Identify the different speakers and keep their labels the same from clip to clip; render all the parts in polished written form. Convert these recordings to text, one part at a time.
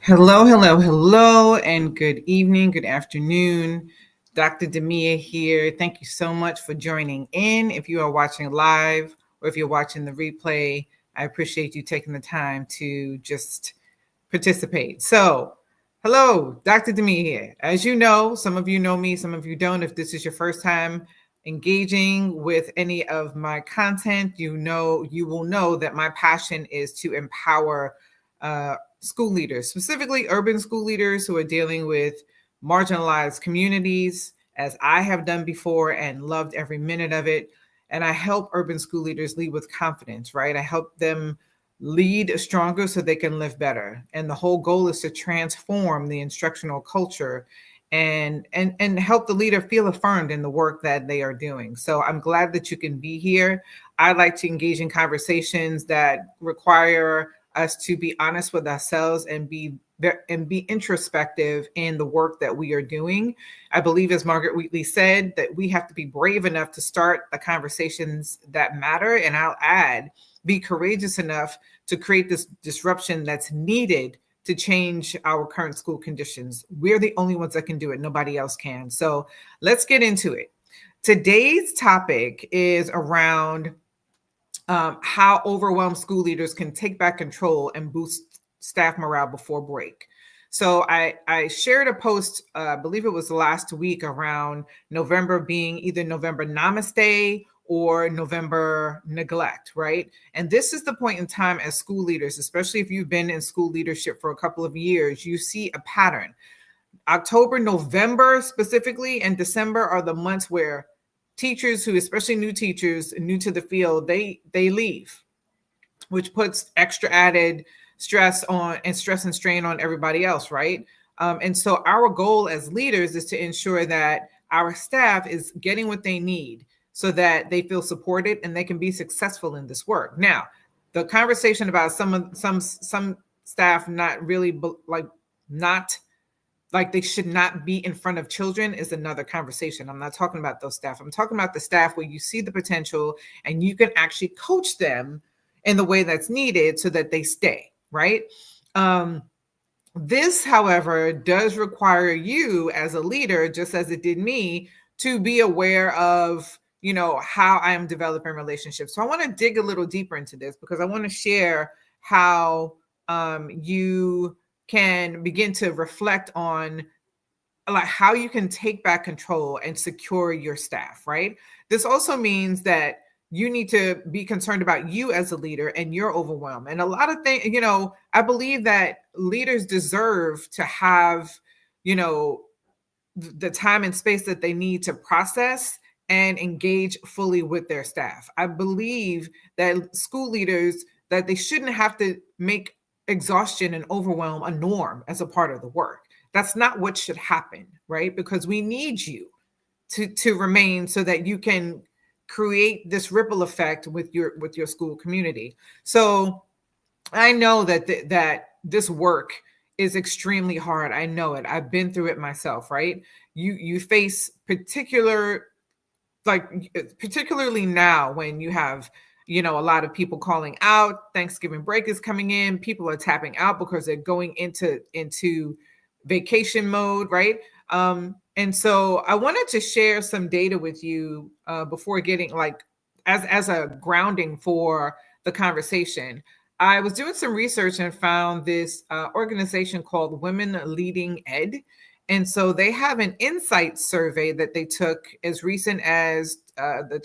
Speaker 1: Hello, hello, hello, and good evening, good afternoon. Dr. Demia here. Thank you so much for joining in. If you are watching live or if you're watching the replay, I appreciate you taking the time to just participate. So, hello, Dr. Demia here. As you know, some of you know me, some of you don't. If this is your first time engaging with any of my content, you will know that my passion is to empower school leaders, specifically urban school leaders who are dealing with marginalized communities, as I have done before and loved every minute of it. And I help urban school leaders lead with confidence, right? I help them lead stronger so they can live better. And the whole goal is to transform the instructional culture and help the leader feel affirmed in the work that they are doing. So I'm glad that you can be here. I like to engage in conversations that require us to be honest with ourselves and be introspective in the work that we are doing. I believe, as Margaret Wheatley said, that we have to be brave enough to start the conversations that matter. And I'll add, be courageous enough to create this disruption that's needed to change our current school conditions. We're the only ones that can do it. Nobody else can. So let's get into it. Today's topic is around how overwhelmed school leaders can take back control and boost staff morale before break. So I shared a post, I believe it was last week, around November being either November Namaste or November neglect, right? And this is the point in time as school leaders, especially if you've been in school leadership for a couple of years, you see a pattern. October, November specifically, and December are the months where teachers who, especially new teachers, new to the field, they leave, which puts extra added stress and strain on everybody else, right? And so our goal as leaders is to ensure that our staff is getting what they need so that they feel supported and they can be successful in this work. Now, the conversation about some staff not really not like they should not be in front of children is another conversation. I'm not talking about those staff. I'm talking about the staff where you see the potential and you can actually coach them in the way that's needed so that they stay, right? This, however, does require you as a leader, just as it did me, to be aware of, how I am developing relationships. So I want to dig a little deeper into this because I want to share how you can begin to reflect on like how you can take back control and secure your staff, right? This also means that you need to be concerned about you as a leader and your overwhelm. And a lot of things, I believe that leaders deserve to have, the time and space that they need to process and engage fully with their staff. I believe that school leaders, that they shouldn't have to make exhaustion and overwhelm a norm as a part of the work. That's not what should happen, right? Because we need you to remain so that you can create this ripple effect with your school community. So I know that this work is extremely hard. I know it. I've been through it myself, right? You face particularly now when you have a lot of people calling out. Thanksgiving break is coming in. People are tapping out because they're going into vacation mode, right? And so I wanted to share some data with you before getting as a grounding for the conversation. I was doing some research and found this organization called Women Leading Ed. And so they have an insight survey that they took as recent as the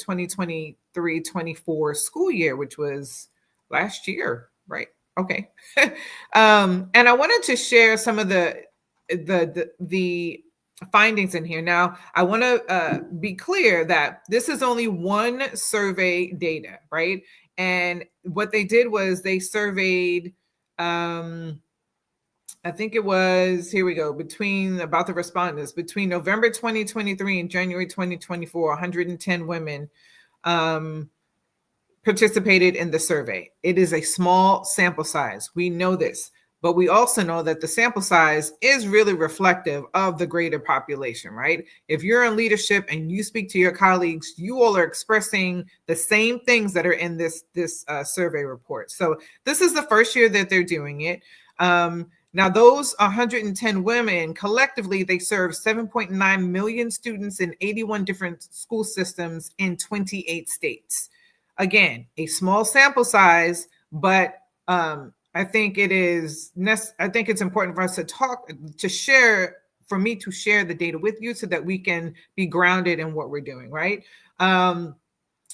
Speaker 1: 2023-24 school year, which was last year, right? Okay. And I wanted to share some of the findings in here. Now, I want to be clear that this is only one survey data, right? And what they did was they surveyed, I think it was, here we go, about the respondents, between November 2023 and January 2024, 110 women participated in the survey. It is a small sample size. We know this. But we also know that the sample size is really reflective of the greater population, right? If you're in leadership and you speak to your colleagues, you all are expressing the same things that are in this survey report. So this is the first year that they're doing it. Now, those 110 women collectively, they serve 7.9 million students in 81 different school systems in 28 states. Again, a small sample size, but I think it's important for us to share, for me to share the data with you so that we can be grounded in what we're doing, right?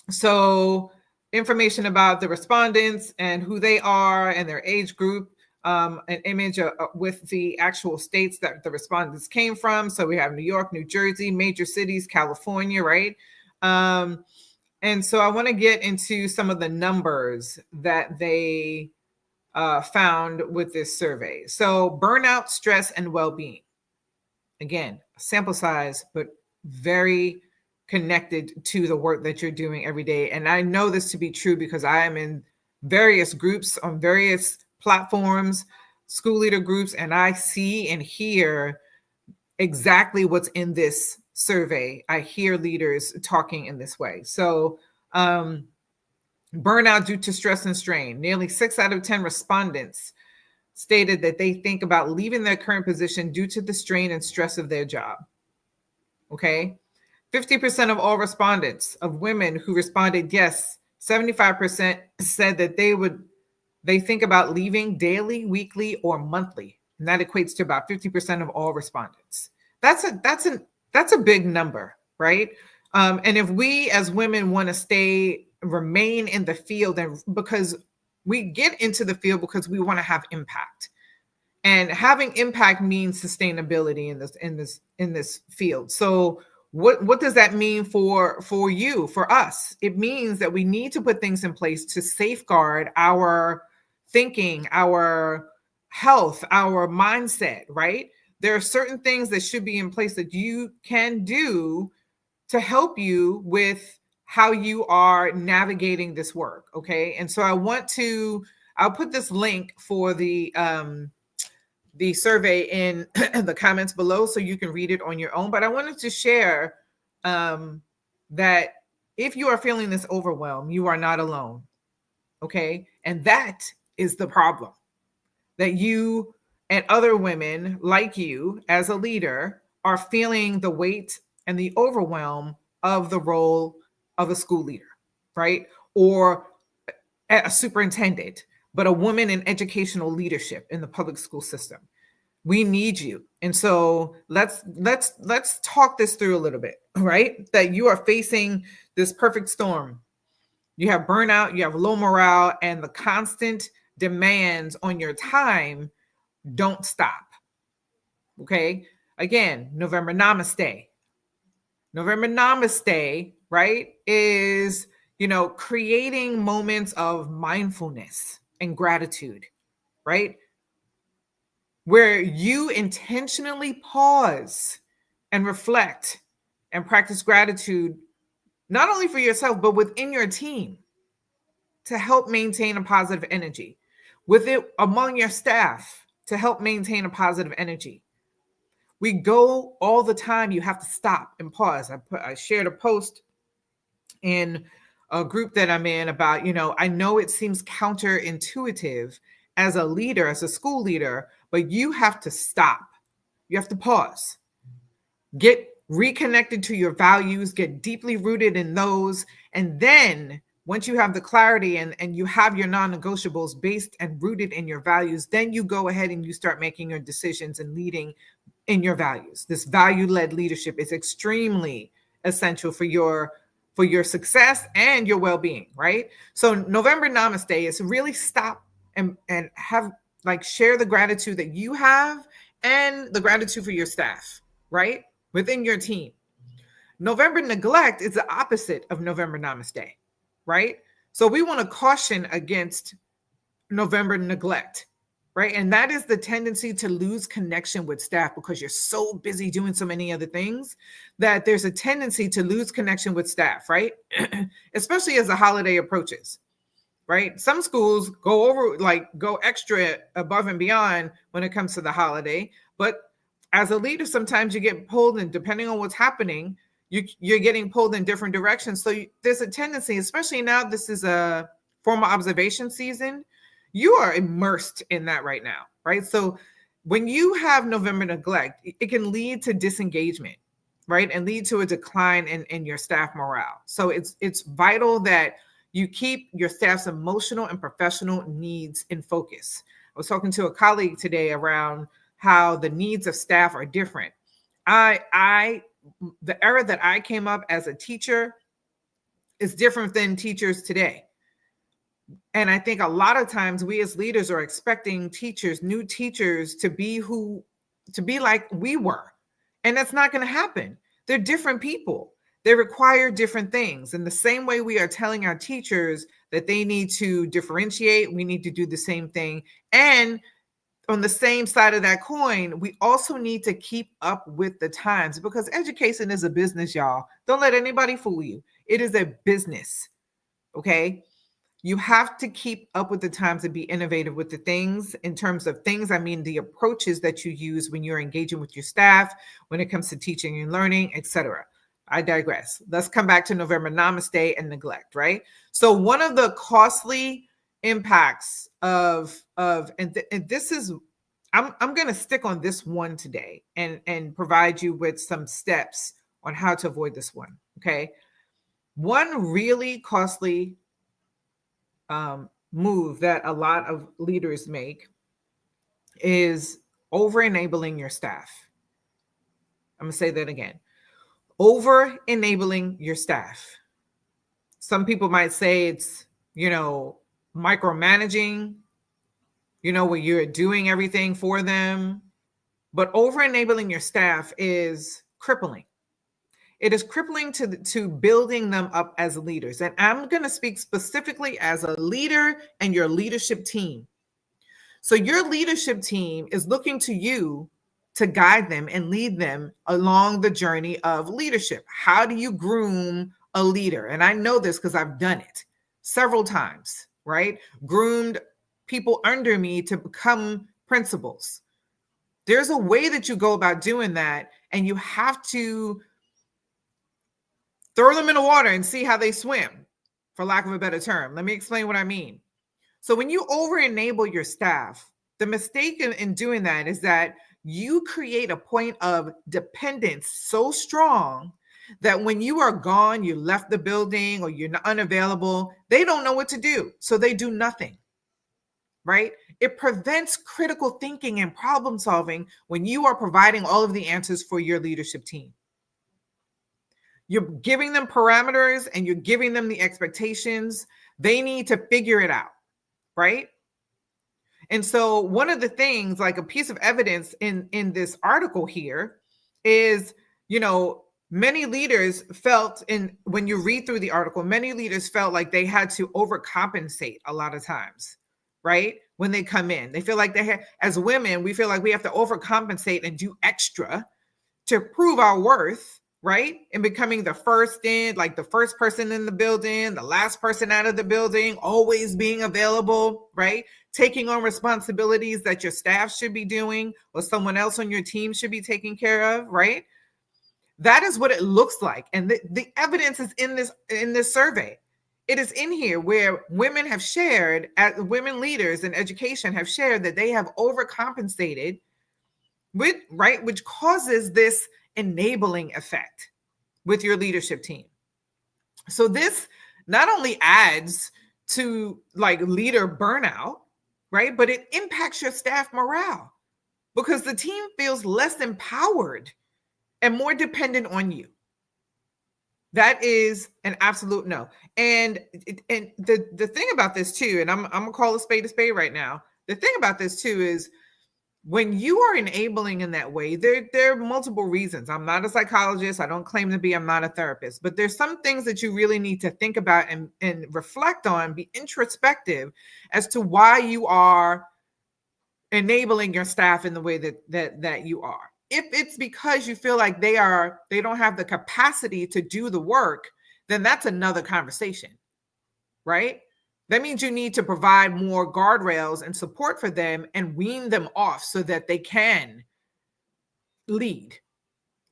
Speaker 1: So information about the respondents and who they are and their age group, an image with the actual states that the respondents came from. So we have New York, New Jersey, major cities, California, right? And so I want to get into some of the numbers that they found with this survey. So burnout, stress, and well-being. Again, sample size, but very connected to the work that you're doing every day. And I know this to be true because I am in various groups on various platforms, school leader groups, and I see and hear exactly what's in this survey. I hear leaders talking in this way. So burnout due to stress and strain. Nearly 6 out of 10 respondents stated that they think about leaving their current position due to the strain and stress of their job. Okay. 50% of all respondents of women who responded yes, 75% said that they think about leaving daily, weekly, or monthly. And that equates to about 50% of all respondents. That's a big number, right? And if we as women want to remain in the field, and because we get into the field because we want to have impact. And having impact means sustainability in this field. So what does that mean for you, for us? It means that we need to put things in place to safeguard our thinking, our health, our mindset, right? There are certain things that should be in place that you can do to help you with how you are navigating this work. Okay. And so I'll put this link for the survey in the comments below so you can read it on your own. But I wanted to share that if you are feeling this overwhelm, you are not alone. Okay. And that is the problem, that you and other women like you as a leader are feeling the weight and the overwhelm of the role of a school leader, right? Or a superintendent, but a woman in educational leadership in the public school system. We need you. And so let's talk this through a little bit, right? That you are facing this perfect storm. You have burnout, you have low morale, and the constant demands on your time don't stop. Okay. Again, November Namaste. November Namaste, right, is, creating moments of mindfulness and gratitude, right? Where you intentionally pause and reflect and practice gratitude, not only for yourself, but within your team to help maintain a positive energy, with it among your staff to help maintain a positive energy. We go all the time. You have to stop and pause. I shared a post in a group that I'm in about, I know it seems counterintuitive as a leader, as a school leader, but you have to stop. You have to pause. Get reconnected to your values, get deeply rooted in those. And then once you have the clarity and you have your non-negotiables based and rooted in your values, then you go ahead and you start making your decisions and leading in your values. This value-led leadership is extremely essential for your success and your well-being, right? So November Namaste is really stop and have share the gratitude that you have and the gratitude for your staff, right? Within your team. November Neglect is the opposite of November Namaste, right? So we want to caution against November Neglect, right? And that is the tendency to lose connection with staff because you're so busy doing so many other things that there's a tendency to lose connection with staff, right? Especially as the holiday approaches, right? Some schools go extra above and beyond when it comes to the holiday. But as a leader, sometimes you get pulled, and depending on what's happening, you're getting pulled in different directions. So there's a tendency, especially now, this is a formal observation season. You are immersed in that right now, right? So when you have November neglect, it can lead to disengagement, right? And lead to a decline in your staff morale. So it's vital that you keep your staff's emotional and professional needs in focus. I was talking to a colleague today around how the needs of staff are different. The era that I came up as a teacher is different than teachers today. And I think a lot of times we as leaders are expecting teachers, new teachers, to be like we were. And that's not going to happen. They're different people. They require different things. In the same way we are telling our teachers that they need to differentiate, we need to do the same thing. And on the same side of that coin, we also need to keep up with the times, because education is a business, y'all. Don't let anybody fool you. It is a business. Okay. You have to keep up with the times and be innovative with the things. In terms of things, I mean the approaches that you use when you're engaging with your staff, when it comes to teaching and learning, etc. I digress. Let's come back to November namaste and neglect, right? So one of the costly impacts of this is, I'm going to stick on this one today and provide you with some steps on how to avoid this one. Okay. One really costly move that a lot of leaders make is over enabling your staff. I'm going to say that again. Over enabling your staff. Some people might say it's, micromanaging, where you're doing everything for them. But over enabling your staff is crippling. It is crippling to building them up as leaders. And I'm going to speak specifically as a leader and your leadership team. So your leadership team is looking to you to guide them and lead them along the journey of leadership. How do you groom a leader? And I know this because I've done it several times, right? Groomed people under me to become principals. There's a way that you go about doing that, and you have to throw them in the water and see how they swim, for lack of a better term. Let me explain what I mean. So when you over-enable your staff, the mistake in doing that is that you create a point of dependence so strong that when you are gone, you left the building, or you're unavailable, they don't know what to do. So they do nothing, right? It prevents critical thinking and problem solving when you are providing all of the answers for your leadership team. You're giving them parameters and you're giving them the expectations. They need to figure it out, right? And so one of the things, like a piece of evidence in this article here is, many leaders felt, when you read through the article, many leaders felt like they had to overcompensate a lot of times, right? When they come in, they feel like as women, we feel like we have to overcompensate and do extra to prove our worth, right? And becoming the first in, like the first person in the building, the last person out of the building, always being available, right? Taking on responsibilities that your staff should be doing or someone else on your team should be taking care of, right? That is what it looks like. And the evidence is in this survey. It is in here where women have shared, women leaders in education have shared that they have overcompensated which causes this enabling effect with your leadership team. So this not only adds to like leader burnout, right? But it impacts your staff morale because the team feels less empowered and more dependent on you. That is an absolute no. And the thing about this too, and I'm gonna call a spade right now. The thing about this too is when you are enabling in that way, there are multiple reasons. I'm not a psychologist. I don't claim to be. I'm not a therapist. But there's some things that you really need to think about and reflect on, be introspective as to why you are enabling your staff in the way that you are. If it's because you feel like they don't have the capacity to do the work, then that's another conversation, right? That means you need to provide more guardrails and support for them and wean them off so that they can lead,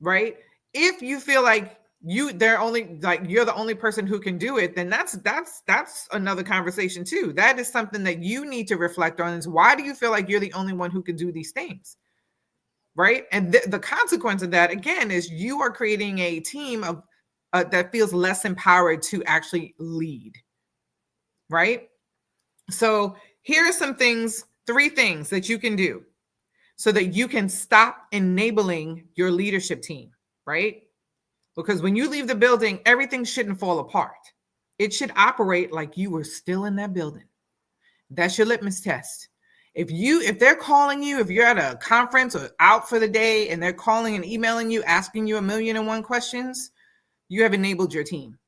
Speaker 1: right? If you feel like you're the only person who can do it, then that's another conversation too. That is something that you need to reflect on, is why do you feel like you're the only one who can do these things? right? And the consequence of that, again, is you are creating a team of that feels less empowered to actually lead, right? So here are some things, 3 things that you can do so that you can stop enabling your leadership team, right? Because when you leave the building, everything shouldn't fall apart. It should operate like you were still in that building. That's your litmus test. If they're calling you, if you're at a conference or out for the day and they're calling and emailing you, asking you 1,000,001 questions, you have enabled your team.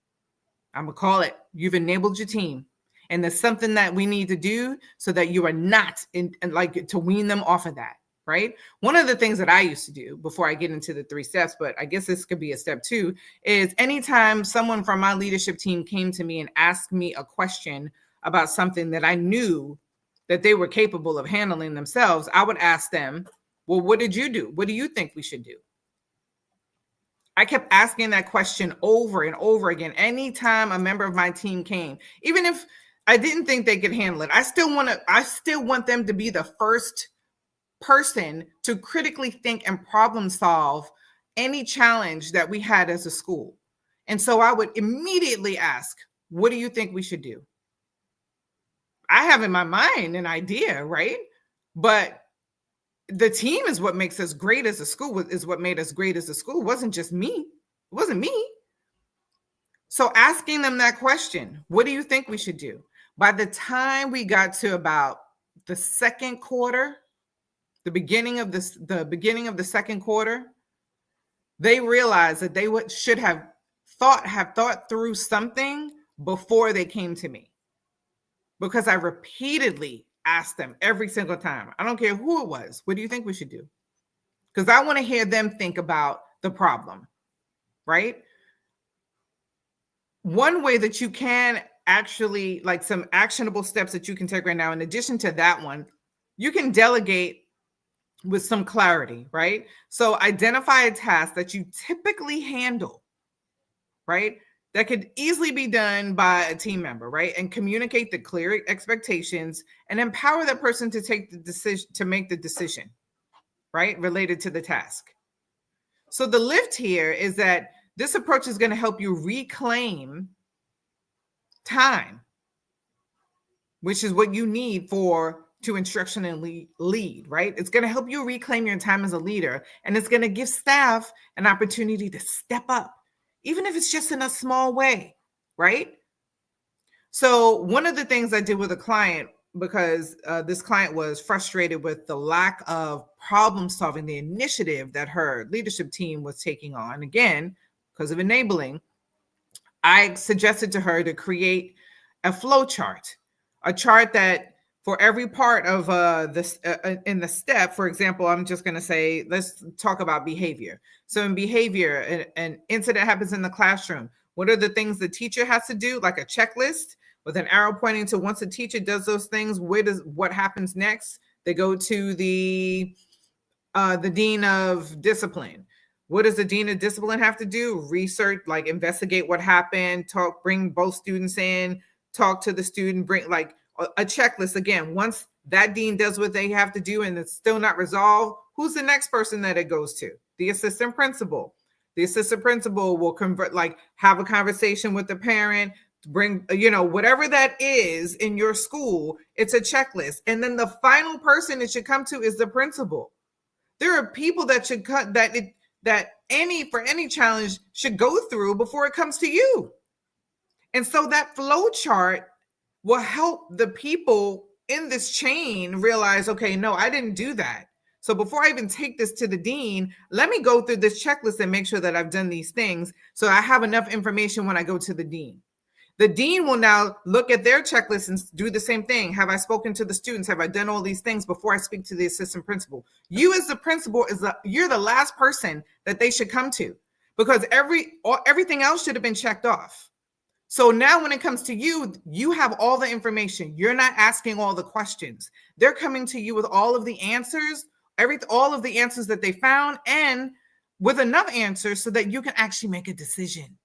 Speaker 1: I'm gonna call it, you've enabled your team. And there's something that we need to do so that you are not like to wean them off of that, right? One of the things that I used to do before I get into the 3 steps, but I guess this could be a step 2, is anytime someone from my leadership team came to me and asked me a question about something that I knew that they were capable of handling themselves, I would ask them, well, what did you do? What do you think we should do? I kept asking that question over and over again. Anytime a member of my team came, even if I didn't think they could handle it, I still want them to be the first person to critically think and problem solve any challenge that we had as a school. And so I would immediately ask, what do you think we should do? I have in my mind an idea, right? But the team is what makes us great as a school, is what made us great as a school. It wasn't just me. It wasn't me. So asking them that question, what do you think we should do? By the time we got to about the second quarter, the beginning of the second quarter, they realized that they should have thought through something before they came to me, because I repeatedly asked them every single time. I don't care who it was. What do you think we should do? Because I want to hear them think about the problem, right? One way that you can actually, like some actionable steps that you can take right now, in addition to that one, you can delegate with some clarity, right? So identify a task that you typically handle, right? That could easily be done by a team member, right? And communicate the clear expectations and empower that person to take the decision, to make the decision, right? Related to the task. So the lift here is that this approach is going to help you reclaim time, which is what you need to instructionally lead, right? It's going to help you reclaim your time as a leader, and it's going to give staff an opportunity to step up, even if it's just in a small way, right? So one of the things I did with a client, because this client was frustrated with the lack of problem solving, the initiative that her leadership team was taking on, again, because of enabling, I suggested to her to create a flow chart, a chart that for every part of this in the step. For example, I'm just going to say, let's talk about behavior. So in behavior, an incident happens in the classroom. What are the things the teacher has to do? Like a checklist with an arrow pointing to, once the teacher does those things, what happens next? They go to the dean of discipline. What does the dean of discipline have to do? Research, like investigate what happened, bring both students in, talk to the student, bring like a checklist. Again, once that dean does what they have to do and it's still not resolved, who's the next person that it goes to? The assistant principal. The assistant principal will have a conversation with the parent, bring, whatever that is in your school, it's a checklist. And then the final person it should come to is the principal. There are people that should cut that any challenge should go through before it comes to you. And so that flow chart will help the people in this chain realize, okay, no, I didn't do that. So before I even take this to the dean, let me go through this checklist and make sure that I've done these things so I have enough information when I go to the dean. The dean will now look at their checklist and do the same thing. Have I spoken to the students? Have I done all these things before I speak to the assistant principal? You as the principal, you're the last person that they should come to, because everything else should have been checked off. So now when it comes to you, you have all the information. You're not asking all the questions. They're coming to you with all of the answers, all of the answers that they found, and with enough answers so that you can actually make a decision.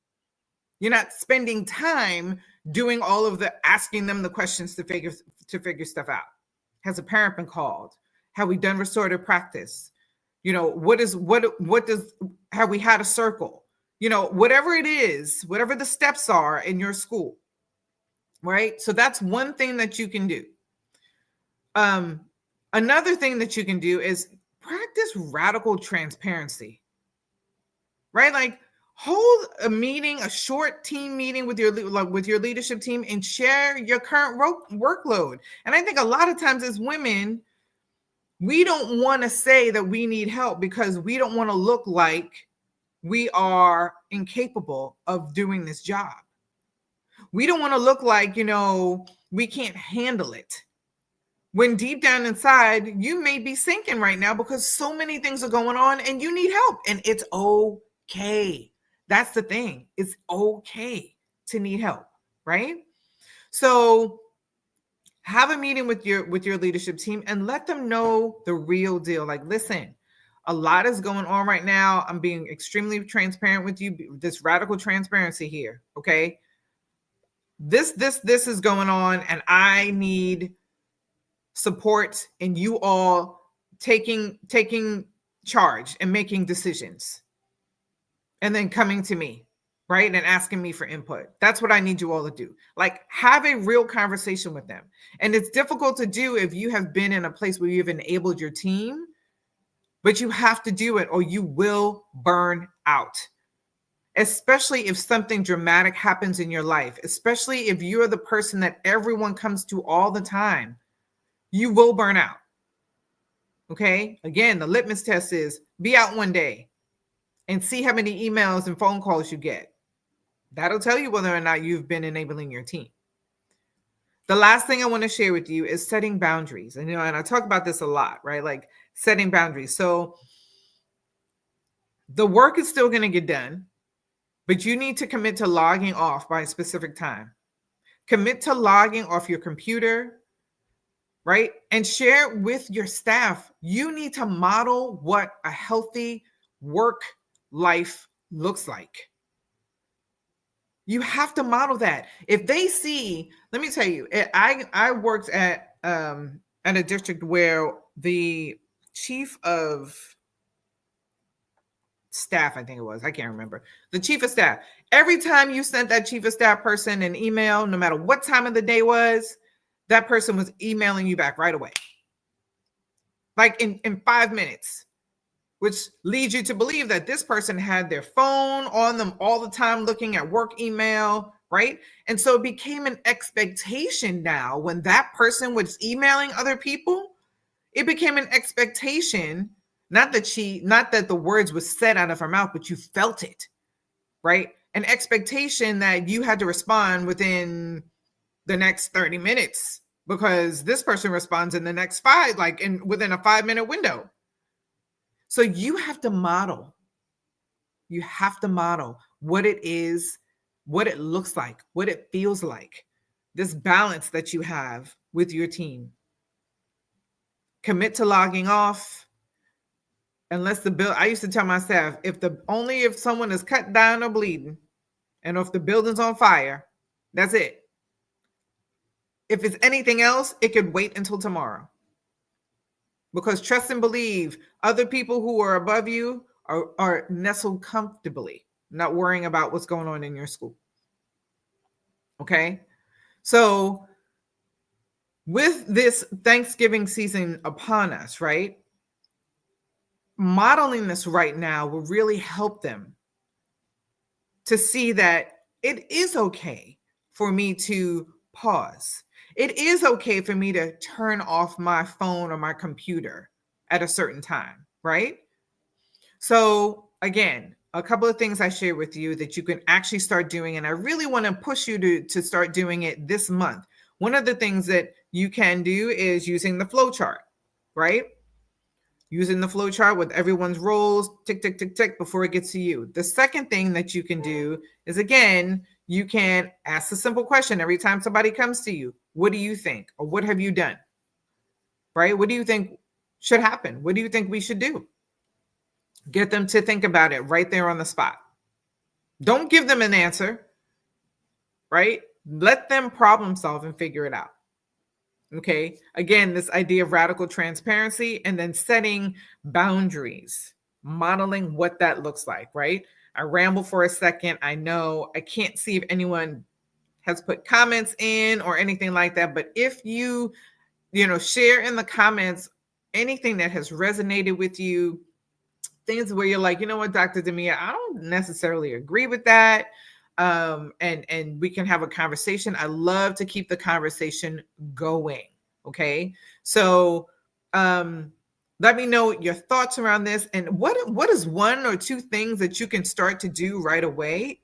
Speaker 1: You're not spending time doing all of the asking them the questions to figure stuff out. Has a parent been called? Have we done restorative practice? Have we had a circle? Whatever it is, whatever the steps are in your school, right? So that's one thing that you can do. Another thing that you can do is practice radical transparency, right? Like hold a meeting, a short team meeting with your leadership team and share your current workload. And I think a lot of times as women, we don't want to say that we need help because we don't want to look like we are incapable of doing this job. We don't want to look like, we can't handle it. When deep down inside, you may be sinking right now because so many things are going on and you need help. And it's okay. That's the thing. It's okay to need help, right? So have a meeting with your leadership team and let them know the real deal. Like, listen, a lot is going on right now. I'm being extremely transparent with you. This radical transparency here, okay? This is going on, and I need support in you all taking charge and making decisions, and then coming to me, right? And asking me for input. That's what I need you all to do. Like, have a real conversation with them. And it's difficult to do if you have been in a place where you've enabled your team, but you have to do it or you will burn out. Especially if something dramatic happens in your life, especially if you're the person that everyone comes to all the time, you will burn out. Okay? Again, the litmus test is be out one day and see how many emails and phone calls you get. That'll tell you whether or not you've been enabling your team. The last thing I want to share with you is setting boundaries. And I talk about this a lot, right? Like setting boundaries. So the work is still going to get done, but you need to commit to logging off by a specific time. Commit to logging off your computer, right? And share with your staff. You need to model what a healthy work life looks like. You have to model that. If they see, let me tell you, I worked at a district where the chief of staff, I think it was, I can't remember, the chief of staff, every time you sent that chief of staff person an email, no matter what time of the day was, that person was emailing you back right away. Like in 5 minutes, which leads you to believe that this person had their phone on them all the time, looking at work email, right? And so it became an expectation now when that person was emailing other people, it became an expectation, not that the words were said out of her mouth, but you felt it, right? An expectation that you had to respond within the next 30 minutes because this person responds in the next 5, like within a 5-minute window. So you have to model. You have to model what it is, what it looks like, what it feels like, this balance that you have with your team. Commit to logging off. Unless I used to tell my staff, if someone is cut down or bleeding, and if the building's on fire, that's it. If it's anything else, it could wait until tomorrow. Because trust and believe, other people who are above you are nestled comfortably, not worrying about what's going on in your school. Okay? So with this Thanksgiving season upon us, right? Modeling this right now will really help them to see that it is okay for me to pause. It is okay for me to turn off my phone or my computer at a certain time, right? So again, a couple of things I share with you that you can actually start doing, and I really want to push you to start doing it this month. One of the things that you can do is using the flow chart, right? Using the flow chart with everyone's roles, tick, tick, tick, tick, before it gets to you. The second thing that you can do is, again, you can ask a simple question every time somebody comes to you. What do you think? Or what have you done? Right? What do you think should happen? What do you think we should do? Get them to think about it right there on the spot. Don't give them an answer, right? Let them problem solve and figure it out. Okay. Again, this idea of radical transparency and then setting boundaries, modeling what that looks like, right? I ramble for a second. I know I can't see if anyone has put comments in or anything like that, but if share in the comments anything that has resonated with you, things where you're like, you know what, Dr. Demia, I don't necessarily agree with that. And we can have a conversation. I love to keep the conversation going. Okay. So let me know your thoughts around this and what is one or two things that you can start to do right away.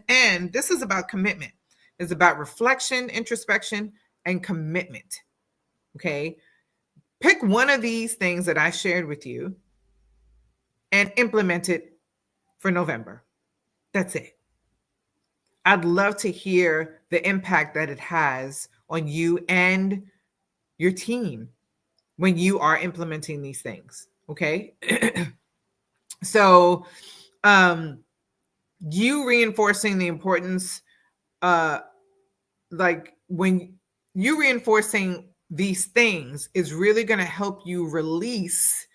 Speaker 1: And this is about commitment. It's about reflection, introspection, and commitment. Okay. Pick one of these things that I shared with you and implement it for November. That's it. I'd love to hear the impact that it has on you and your team when you are implementing these things. Okay. So, you reinforcing the importance, like when you reinforcing these things is really going to help you release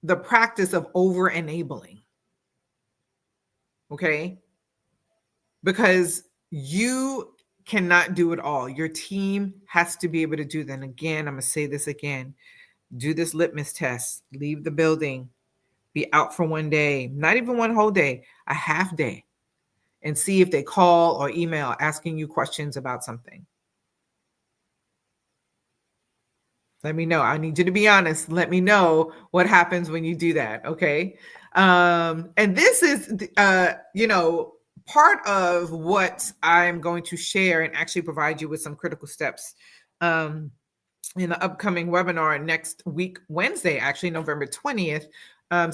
Speaker 1: the practice of over enabling. Okay. Because you cannot do it all. Your team has to be able to do that. And again, I'm going to say this again. Do this litmus test. Leave the building. Be out for one day, not even one whole day, a half day, and see if they call or email asking you questions about something. Let me know. I need you to be honest. Let me know what happens when you do that. Okay. And this is, part of what I'm going to share and actually provide you with some critical steps in the upcoming webinar next week, Wednesday, actually, November 20th.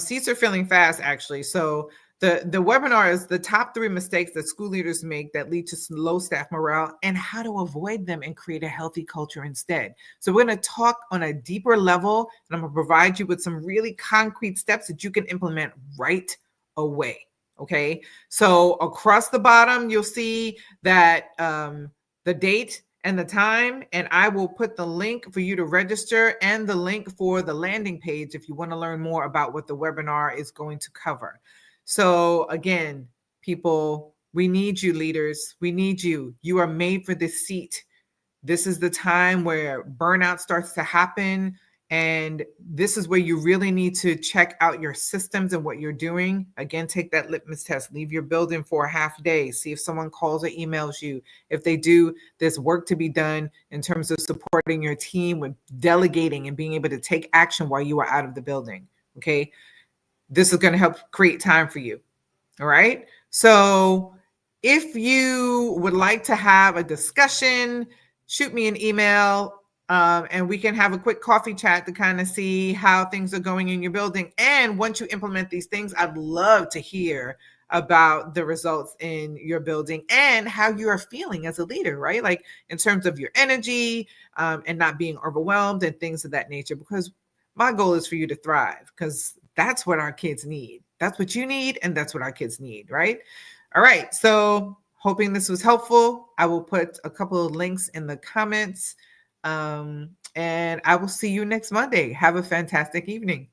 Speaker 1: Seats are filling fast, actually. So the webinar is the top 3 mistakes that school leaders make that lead to low staff morale and how to avoid them and create a healthy culture instead. So we're going to talk on a deeper level, and I'm going to provide you with some really concrete steps that you can implement right away. Okay. So across the bottom, you'll see that the date and the time, and I will put the link for you to register and the link for the landing page if you want to learn more about what the webinar is going to cover. So again, people, we need you, leaders. We need you. You are made for this seat. This is the time where burnout starts to happen. And this is where you really need to check out your systems and what you're doing. Again, take that litmus test. Leave your building for a half day. See if someone calls or emails you. If they do, there's work to be done in terms of supporting your team with delegating and being able to take action while you are out of the building. Okay. This is going to help create time for you. All right. So if you would like to have a discussion, shoot me an email and we can have a quick coffee chat to kind of see how things are going in your building. And once you implement these things, I'd love to hear about the results in your building and how you are feeling as a leader, right? Like in terms of your energy and not being overwhelmed and things of that nature, because my goal is for you to thrive, because that's what our kids need. That's what you need. And that's what our kids need, right? All right. So hoping this was helpful. I will put a couple of links in the comments. And I will see you next Monday. Have a fantastic evening.